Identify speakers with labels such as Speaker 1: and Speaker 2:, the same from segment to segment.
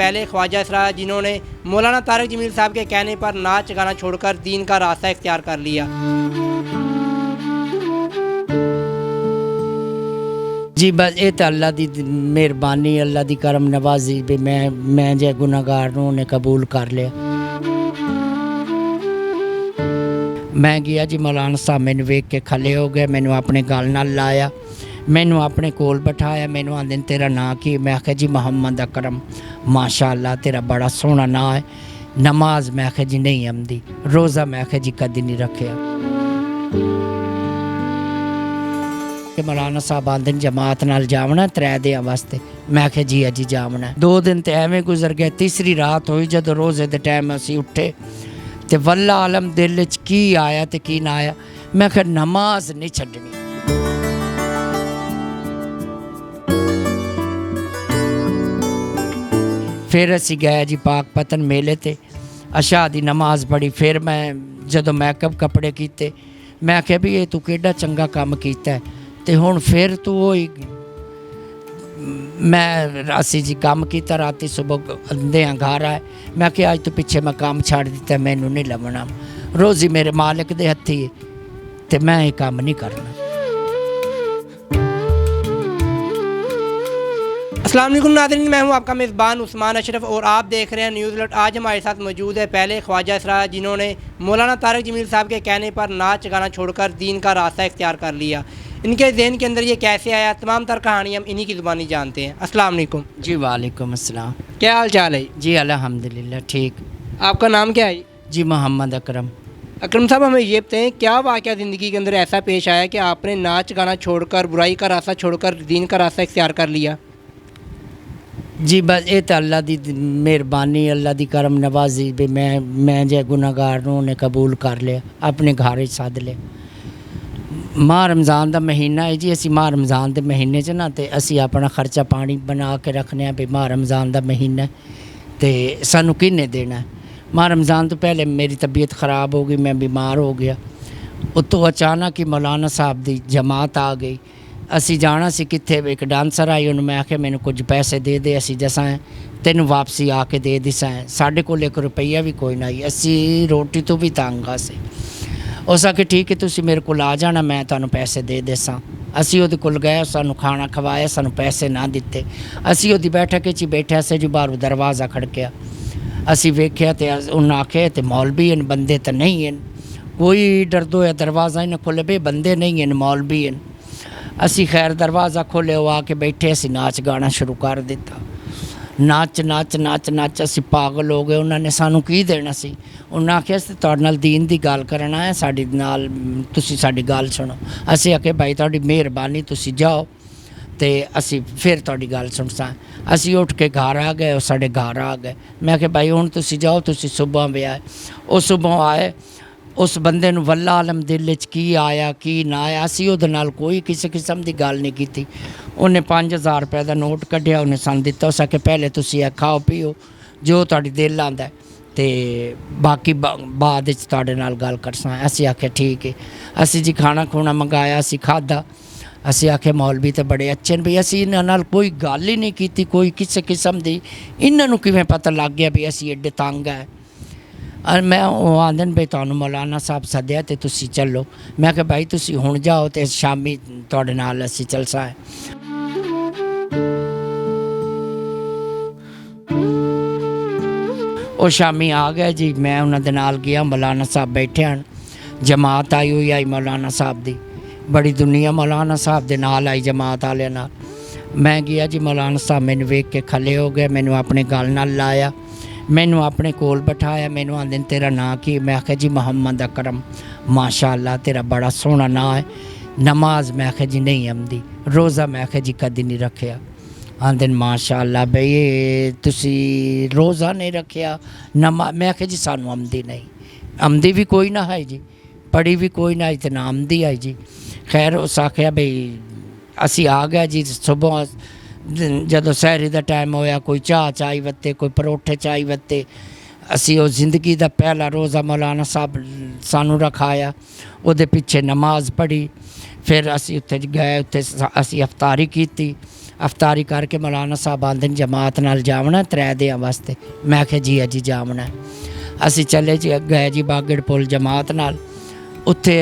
Speaker 1: पहले ख्वाजा इसरार जिन्होंने मौलाना तारिक जमील साहब के कहने पर नाच गाना छोड़कर दीन का रास्ता इख्तियार कर लिया।
Speaker 2: जी बस ये तो अल्लाह की मेहरबानी, अल्लाह की करम नवाजी भी मैं जो गुनाहगार नूं उन्हें कबूल कर लिया। मैं गया जी मौलाना साहब मैनू वेख के खले हो गए, मैनू अपने गल नाल लाया, मैनू अपने कोल बिठाया, मैनू आंदे तेरा नाम की? मैं आख्या जी मोहम्मद अकरम। माशाअल्लाह तेरा बड़ा सोहना नाम है। नमाज मैं आख्या जी नहीं आंदी, रोज़ा मैं आख्या जी कदी नहीं रखिया। मौलाना साहब आंदे जमात नाल जावना 3 दिन वास्ते। मैं आख्या जी अजी जावना। 2 दिन तो एवें गुजर गए। तीसरी रात हुई जदों रोज़े दे टाइम असीं उठे ते वल्ला आलम दिल च की आया ते की ना आया। मैं आख्या नमाज नहीं छड्डनी। फिर असी गए जी पाक पतन मेले ते अशा दी नमाज पढ़ी। फिर मैं जदों मैकअप कपड़े कीते, मैं आख्या भी ये तू केड़ा चंगा काम कीता है ते हुण फिर तू होई। मैं असी जी काम किया राती सुबह अंदे घर आए। मैं आख्या अज तो पिछे मैं काम छड़ दिता, मैनू नहीं लभना, रोज़ी मेरे मालिक दे हत्थी है ते मैं ये काम नहीं करना।
Speaker 1: अस्सलाम वालेकुम नाज़रीन, मैं हूं आपका मेज़बान उस्मान अशरफ और आप देख रहे हैं न्यूज़ अलर्ट। आज हमारे साथ मौजूद है पहले ख्वाजा इसरार जिन्होंने मौलाना तारिक जमील साहब के कहने पर नाच गाना छोड़कर दीन का रास्ता इख्तियार कर लिया। इनके जहन के अंदर ये कैसे आया, तमाम तर कहानी हम इन्हीं की ज़ुबानी जानते हैं। अस्सलाम वालेकुम।
Speaker 2: जी वालेकुम अस्सलाम।
Speaker 1: क्या हाल चाल है?
Speaker 2: जी अल्हम्दुलिल्लाह ठीक।
Speaker 1: आपका नाम क्या है?
Speaker 2: जी मोहम्मद अकरम।
Speaker 1: अकरम साहब हमें ये बताएं, क्या वाक़या ज़िंदगी के अंदर ऐसा पेश आया कि आपने नाच गाना छोड़कर, बुराई का रास्ता छोड़कर दीन का रास्ता इख्तियार कर लिया?
Speaker 2: जी बस ये तो अल्लाह की मेहरबानी, अल्लाह की करम नवाजी भी मैं जो गुनाहगार नूं उन्हें कबूल कर लिया, अपने घर सद लिया। माह रमज़ान का महीना है जी। असी माह रमज़ान के महीने च ना तो असी अपना खर्चा पानी बना के रखने भी माह रमज़ान का महीना तो सानू किन्ने देना है। माह रमज़ान तो पहले मेरी तबीयत ख़राब हो गई, मैं बीमार हो गया। उतों अचानक ही मौलाना साहब की जमात आ गई। असी जाना सी कित्थे, एक डांसर आई, उन्होंने मैं आख्या मैनू कुछ पैसे दे दे, असी जसा तेन वापसी आके दे दिसा है। साढ़े को 1 रुपया भी कोई ना आई। असी रोटी तो भी तंग आ सी। उस आखे ठीक है तुसी मेरे को आ जाना, मैं तुहानू पैसे दे देसा। असी उहदे कोल गए, सानू खाना खवाया, सानू पैसे ना दिते। असी उहदी बैठक च बैठे से जो बाहरों दरवाज़ा खड़किया। असी वेख्या तो उन्हें आखे तो मौलवी हैं, बंदे तो नहीं हैं। कोई डरदो है दरवाज़ा ही ना खोले भी, बंदे नहीं हैं मौलवी हैं। असी खैर दरवाज़ा खोले, वो आके बैठे, असी नाच गाना शुरू कर दिता। नाच नाच नाच नाच असी पागल हो गए। उन्होंने सानू की देना सी। उन्हें आख्या तुहाडे नाल दीन दी गल करना है, साडी नाल तुसी साडी गल सुनो। असी आखे भाई तुहाडी मेहरबानी, तुसी जाओ तो असी फिर तुहाडी गल सुनसा। असी उठ के घर आ गए, साडे घर आ गए। मैं आखे भाई हुण तुसी जाओ, तुसी सुबह भी आए। वो सुबह आए, उस बंदे नूं वल्ला आलम दिल च की आया की ना आया। असी उहदे नाल कोई किसी किस्म की गल नहीं की। उन्हें 5000 रुपये का नोट कढ़िया, उन्हें सन दिता। उस आखे पहले तुसी खाओ पियो जो तुहाडी दिल आंदा है ते बाकी बाद च तुहाडे नाल गल करसां। असी आखे ठीक है। असी जी खाना खूना मंगाया, असी खादा। असी आखे मौलवी तो बड़े अच्छे ने भी, असी इन्हां नाल कोई गल ही नहीं की, कोई किसी किस्म की। इन्हां नूं किवें पता लग गया भी असी एडे तंग है। मैं आंदे भाई तुहानू मौलाना साहब सद्या तो तुसी चलो। मैं आख्या भाई तुसी हुण जाओ तो शामी तुहाडे नाल असी चलसा है। वो शामी आ गए जी। मैं उन्हां दे नाल गया, मौलाना साहब बैठे हैं, जमात आई हुई आई मौलाना साहब दी, बड़ी दुनिया मौलाना साहब दे नाल आई जमात वाले नाल। मैं गया जी, मौलाना साहब मैनू वेख के खले हो गए, मैनू अपने गल नाल लाया, मैनू अपने कोल बिठाया, मैनू आंदे तेरा नाम की? मैं आख्या जी मोहम्मद अकरम। माशाअल्लाह तेरा बड़ा सोहना नाम है। नमाज मैं आख्या जी नहीं आंदी, रोज़ा मैं आख्या जी कदी नहीं रखिया। आंदे माशाअल्लाह बई ये तुसी रोज़ा नहीं रखिया, नमाज? मैं आख्या जी सानू आमदी नहीं, आमदी भी कोई ना है जी, पढ़ी भी कोई ना, इतना आमदी है जी। खैर उस आख्या बई असी आ गया जी। सुबह जदों सहरी का टाइम होया, कोई चाह चाई वत्ते, कोई परोठे चाई वत्ते। असी वो जिंदगी का पहला रोज़ा मौलाना साहब सानू रखाया, उहदे पिछे नमाज पढ़ी। फिर असी उत्थे गए, उत्थे असी अफ्तारी की। ਅਫਤਾਰੀ ਕਰਕੇ ਮੌਲਾਨਾ ਸਾਹਿਬ ਆਂਦੇ ਨੇ ਜਮਾਤ ਨਾਲ ਜਾਵਣਾ 3 ਦਿਨਾਂ ਵਾਸਤੇ। ਮੈਂ ਕਿਹਾ ਜੀ ਅਜੀ ਜਾਵਣਾ। ਅਸੀਂ ਚੱਲੇ ਜੀ, ਗਏ ਜੀ ਬਾਗੜ ਪੁਲ ਜਮਾਤ ਨਾਲ। ਉੱਥੇ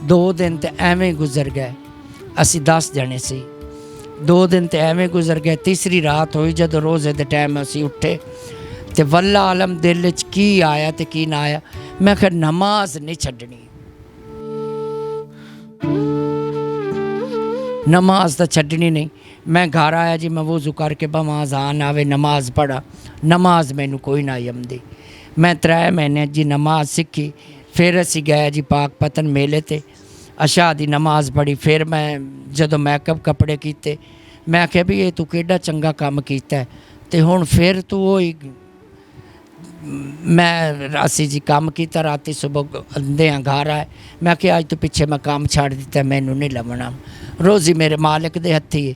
Speaker 2: 2 ਦਿਨ ਤੇ ਐਵੇਂ ਹੀ ਗੁਜ਼ਰ ਗਏ। ਅਸੀਂ 10 ਜਣੇ ਸੀ। 2 ਦਿਨ ਤੇ ਐਵੇਂ ਗੁਜ਼ਰ ਗਏ। ਤੀਸਰੀ ਰਾਤ ਹੋਈ ਜਦੋਂ ਰੋਜ਼ੇ ਦੇ ਟਾਈਮ ਅਸੀਂ ਉੱਠੇ ਤੇ ਵੱਲਾ ਆਲਮ ਦਿਲ 'ਚ ਕੀ ਆਇਆ ਤੇ ਕੀ ਨਾ ਆਇਆ। ਮੈਂ ਕਿਹਾ ਨਮਾਜ਼ ਨਹੀਂ ਛੱਡਣੀ, ਨਮਾਜ਼ ਤਾਂ ਛੱਡਣੀ ਨਹੀਂ। ਮੈਂ ਘਰ ਆਇਆ ਜੀ, ਮੈਂ ਵਜ਼ੂ ਕਰਕੇ ਬਮਾਜ਼ ਆਨ ਆਵੇ ਨਮਾਜ਼ ਪੜ੍ਹਾ। ਨਮਾਜ਼ ਮੈਨੂੰ ਕੋਈ ਨਾ ਆਉਂਦੀ। ਮੈਂ 3 ਮਹੀਨੇ ਜੀ ਨਮਾਜ਼ ਸਿੱਖੀ। ਫਿਰ ਅਸੀਂ ਗਏ ਜੀ ਪਾਕ ਪਤਨ ਮੇਲੇ ਤੇ ਅਸ਼ਾ ਦੀ ਨਮਾਜ਼ ਪੜ੍ਹੀ। ਫਿਰ ਮੈਂ ਜਦੋਂ ਮੈਕਅਪ ਕੱਪੜੇ ਕੀਤੇ, ਮੈਂ ਕਿਹਾ ਵੀ ਇਹ ਤੂੰ ਕਿਹੜਾ ਚੰਗਾ ਕੰਮ ਕੀਤਾ ਤੇ ਹੁਣ ਫਿਰ ਤੂੰ ਉਹੀ। ਮੈਂ ਅਸੀਂ ਜੀ ਕੰਮ ਕੀਤਾ, ਰਾਤੀ ਸੁਬਹ ਆਉਂਦਿਆਂ ਘਰ ਆਏ। ਮੈਂ ਕਿਹਾ ਅੱਜ ਤੋਂ ਪਿੱਛੇ ਮੈਂ ਕੰਮ ਛੱਡ ਦਿੱਤਾ, ਮੈਨੂੰ ਨਹੀਂ ਲੱਭਣਾ, ਰੋਜ਼ੀ ਮੇਰੇ ਮਾਲਕ ਦੇ ਹੱਥੀ ਹੈ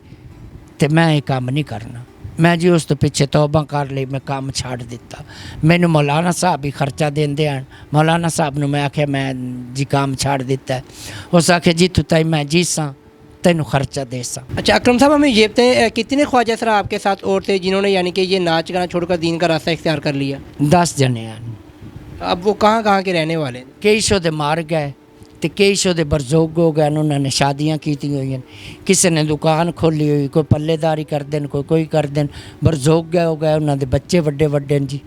Speaker 2: ਤੇ ਮੈਂ ਇਹ ਕੰਮ ਨਹੀਂ ਕਰਨਾ। ਮੈਂ ਜੀ ਉਸ ਤੋਂ ਪਿੱਛੇ ਤੌਬਾ ਕਰ ਲਈ, ਮੈਂ ਕੰਮ ਛੱਡ ਦਿੱਤਾ। ਮੈਨੂੰ ਮੌਲਾਨਾ ਸਾਹਿਬ ਹੀ ਖਰਚਾ ਦਿੰਦੇ ਹਨ। ਮੌਲਾਨਾ ਸਾਹਿਬ ਨੂੰ ਮੈਂ ਆਖਿਆ ਮੈਂ ਜੀ ਕੰਮ ਛੱਡ ਦਿੱਤਾ। ਉਸ ਆਖਿਆ ਜੀ ਤੂੰ ਤਾਂ मैं जीसा तेन खर्चा दे सा।
Speaker 1: अच्छा अकरम साहब, हमें ये बताएं कितने ख्वाजा सर आपके साथ और थे जिन्होंने यानी कि ये नाच गाना छोड़कर दीन का रास्ता इख्तियार कर लिया?
Speaker 2: 10 जने हैं।
Speaker 1: अब वो कहाँ कहाँ के रहने वाले हैं?
Speaker 2: कई सौ दे मार गए तो कई सौ दे बरजोग हो गए। उन्होंने शादियाँ की हुई, किसी ने दुकान खोली हुई, कोई पल्लेदारी कर देन, कोई कर देन। बरजोग गए हो गए, उन्होंने बच्चे वड्डे वड्डे जी।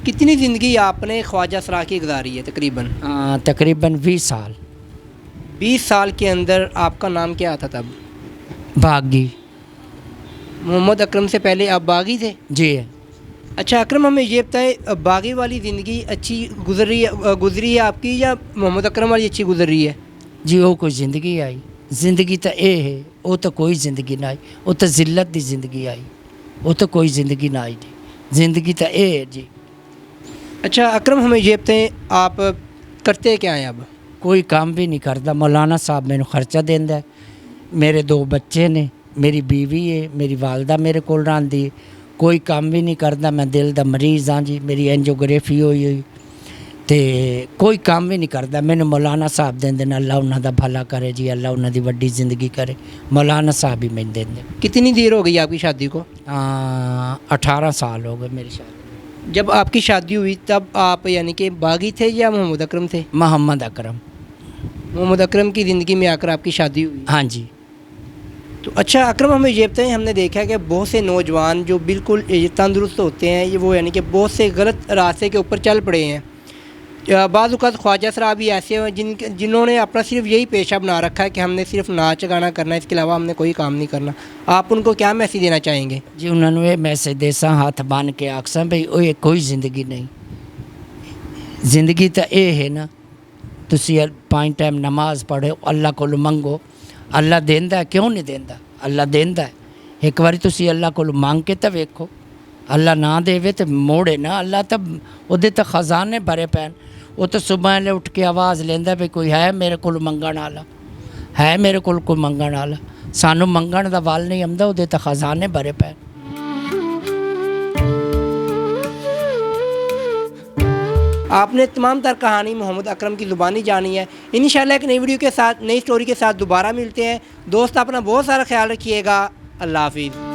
Speaker 1: कितनी ज़िंदगी आपने ख्वाजा सरा की गुजारी है? तकरीबन
Speaker 2: तकरीबन 20 साल।
Speaker 1: 20 साल के अंदर आपका नाम क्या आता तब?
Speaker 2: बागी।
Speaker 1: मोहम्मद अकरम से पहले आप बागी थे?
Speaker 2: जी।
Speaker 1: अच्छा अकरम, हमें ये बताएं बागी वाली ज़िंदगी अच्छी गुजरी है आपकी या मोहम्मद अकरम वाली अच्छी गुजर रही है?
Speaker 2: जी वो कोई ज़िंदगी आई, ज़िंदगी तो ये है, वो तो कोई ज़िंदगी ना आई, वो तो जिल्लत की ज़िंदगी आई, वो तो कोई ज़िंदगी ना आई जी, ज़िंदगी तो ये है जी।
Speaker 1: अच्छा अकरम, हमें ये बताएं आप करते क्या हैं अब?
Speaker 2: कोई काम भी नहीं करता। मौलाना साहब मैंने खर्चा देंदा है। मेरे 2 बच्चे ने, मेरी बीवी है, मेरी वालदा मेरे को रहिंदी है। कोई काम भी नहीं करता। मैं दिल दा मरीज़ हाँ जी, मेरी एंजियोग्राफी हुई ते कोई काम भी नहीं करता। मैंने मौलाना साहब देंदे ने, अल्लाह उन्हां दा भला करे जी, अल्लाह उन्हां दी वड्डी ज़िंदगी करे। मौलाना साहब ही मैंने देंदे।
Speaker 1: कितनी देर हो गई आपकी शादी को?
Speaker 2: 18 साल हो गए मेरी शादी।
Speaker 1: जब आपकी शादी हुई तब आप यानी कि बागी थे या मोहम्मद अकरम थे?
Speaker 2: मोहम्मद अकरम।
Speaker 1: मोहम्मद अकरम की ज़िंदगी में आकर आपकी शादी हुई?
Speaker 2: हाँ जी।
Speaker 1: तो अच्छा अकरम, हमें ये बताएं, हमने देखा है कि बहुत से नौजवान जो बिल्कुल तंदुरुस्त होते हैं, ये वो यानी कि बहुत से गलत रास्ते के ऊपर चल पड़े हैं। बाज़ औक़ात ख्वाजा सरा भी ऐसे हैं जिन्होंने अपना सिर्फ यही पेशा बना रखा है कि हमने सिर्फ नाच गाना करना है, इसके अलावा हमने कोई काम नहीं करना। आप उनको क्या मैसेज देना चाहेंगे? जी
Speaker 2: उन्होंने ये मैसेज देसा, हाथ बांध के आखसा भाई वो कोई ज़िंदगी नहीं, ज़िंदगी तो ये है ना, तुसी 5 टाइम नमाज पढ़ो, अल्लाह को मंगो, अल्लाह देंदा है, क्यों नहीं देंदा, अल्लाह देंदा है। एक बारी तुसी अल्लाह को मांग के तो वेखो, अल्लाह ना देवे तो मोड़े ना, अल्लाह तो उहदे तो खजाने भरे पैन। वो तो सुबह उठ के आवाज़ लेंदा भी कोई है मेरे को मंगण वाला, है मेरे को कोई मंगण वाला। सानू मंगण दा वाल नहीं आंदा, उहदे तो खजाने भरे पैन।
Speaker 1: आपने तमाम तर कहानी मोहम्मद अकरम की ज़ुबानी जानी है। इंशाल्लाह एक नई वीडियो के साथ, नई स्टोरी के साथ दोबारा मिलते हैं। दोस्त अपना बहुत सारा ख्याल रखिएगा। अल्लाह हाफिज़।